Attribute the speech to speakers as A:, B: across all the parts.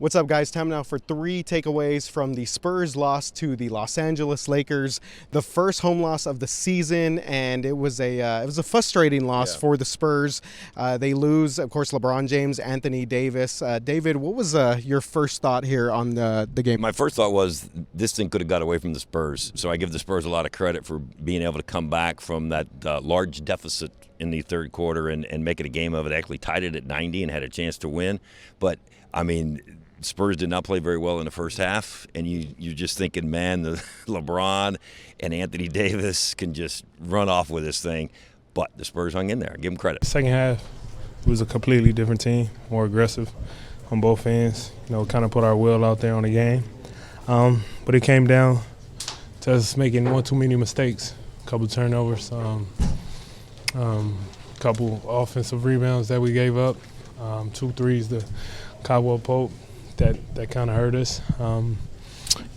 A: What's up, guys? Time now for 3 takeaways from the Spurs loss to the Los Angeles Lakers. The first home loss of the season, and it was a frustrating loss for the Spurs. They lose, of course, LeBron James, Anthony Davis. David, what was your first thought here on the game?
B: My first thought was this thing could have got away from the Spurs. So I give the Spurs a lot of credit for being able to come back from that large deficit in the third quarter and make it a game of it. Actually tied it at 90 and had a chance to win. But, I mean, Spurs did not play very well in the first half, and you're just thinking, man, the LeBron and Anthony Davis can just run off with this thing. But the Spurs hung in there. I give them credit.
C: Second half, it was a completely different team, more aggressive on both ends. Kind of put our will out there on the game. But it came down to us making one too many mistakes, a couple turnovers, couple offensive rebounds that we gave up, 2 threes to Caldwell Pope. That kind of hurt us.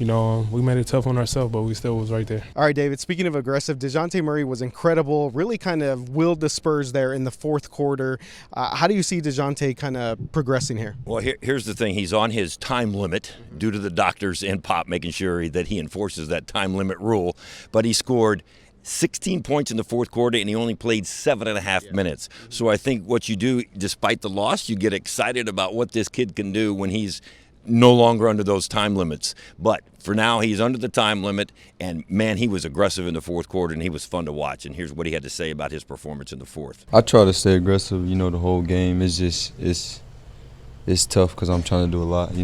C: We made it tough on ourselves, but we still was right there.
A: All right, David, speaking of aggressive, Dejounte Murray was incredible, really kind of willed the Spurs there in the fourth quarter. How do you see Dejounte kind of progressing here?
B: Well, here's the thing. He's on his time limit due to the doctors and Pop making sure that he enforces that time limit rule. But he scored 16 points in the fourth quarter, and he only played 7.5 minutes. So I think what you do, despite the loss, you get excited about what this kid can do when he's no longer under those time limits. But for now, he's under the time limit, and, man, he was aggressive in the fourth quarter, and he was fun to watch. And here's what he had to say about his performance in the fourth.
D: I try to stay aggressive, the whole game. It's tough because I'm trying to do a lot,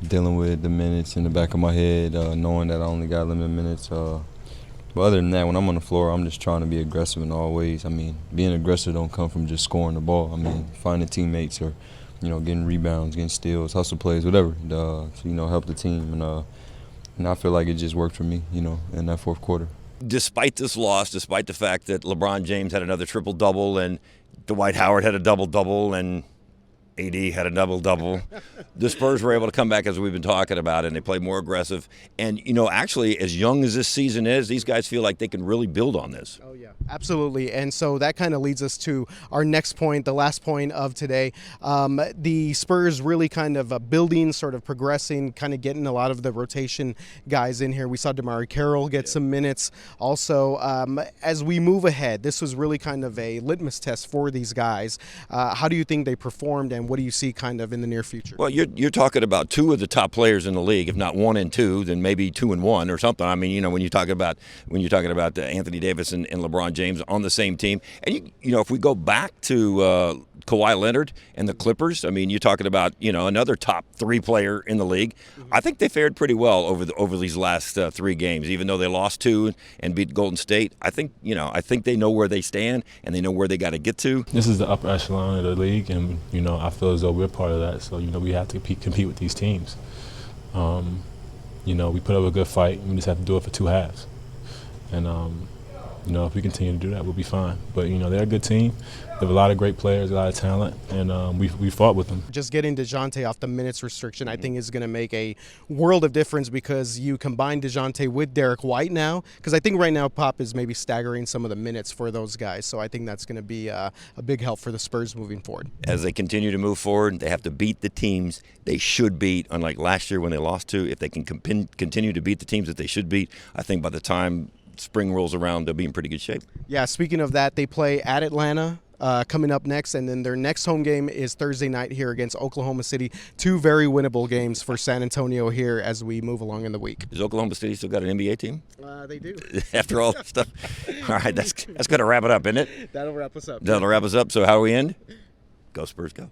D: dealing with the minutes in the back of my head, knowing that I only got limited minutes. But other than that, when I'm on the floor, I'm just trying to be aggressive in all ways. I mean, being aggressive don't come from just scoring the ball. I mean, finding teammates or, getting rebounds, getting steals, hustle plays, whatever, to help the team. And I feel like it just worked for me, in that fourth quarter.
B: Despite this loss, despite the fact that LeBron James had another triple-double and Dwight Howard had a double-double and AD had a double-double, the Spurs were able to come back, as we've been talking about, and they played more aggressive. And, actually, as young as this season is, these guys feel like they can really build on this.
A: Oh, yeah, absolutely. And so that kind of leads us to our next point, the last point of today. The Spurs really kind of building, sort of progressing, kind of getting a lot of the rotation guys in here. We saw DeMar Carroll get some minutes. Also, as we move ahead, this was really kind of a litmus test for these guys. How do you think they performed, and what do you see kind of in the near future?
B: Well, you're talking about 2 of the top players in the league, if not 1 and 2, then maybe 2 and 1 or something. I mean, when you're talking about Anthony Davis and LeBron James on the same team, and if we go back to Kawhi Leonard and the Clippers, I mean, you're talking about another top 3 player in the league. I think they fared pretty well over these last 3 games, even though they lost 2 and beat Golden State. I think they know where they stand and they know where they got to get to.
C: This is the upper echelon of the league, and I feel as though we're part of that. So we have to compete with these teams. We put up a good fight. We just have to do it for 2 halves, and if we continue to do that, we'll be fine. But they're a good team. They have a lot of great players, a lot of talent, and we fought with them.
A: Just getting Dejounte off the minutes restriction, I think, is going to make a world of difference, because you combine Dejounte with Derek White now, because I think right now Pop is maybe staggering some of the minutes for those guys. So I think that's going to be a big help for the Spurs moving forward.
B: As they continue to move forward, they have to beat the teams they should beat, unlike last year when they lost 2. If they can continue to beat the teams that they should beat, I think by the time spring rolls around, they'll be in pretty good shape.
A: Yeah, speaking of that, they play at Atlanta coming up next, and then their next home game is Thursday night here against Oklahoma City. 2 very winnable games for San Antonio here as we move along in the week.
B: Does Oklahoma City still got an NBA team?
A: They do.
B: After all that stuff. All right, that's going to wrap it up, isn't it?
A: That'll wrap us up.
B: That'll wrap us up. So how do we end? Go Spurs, go.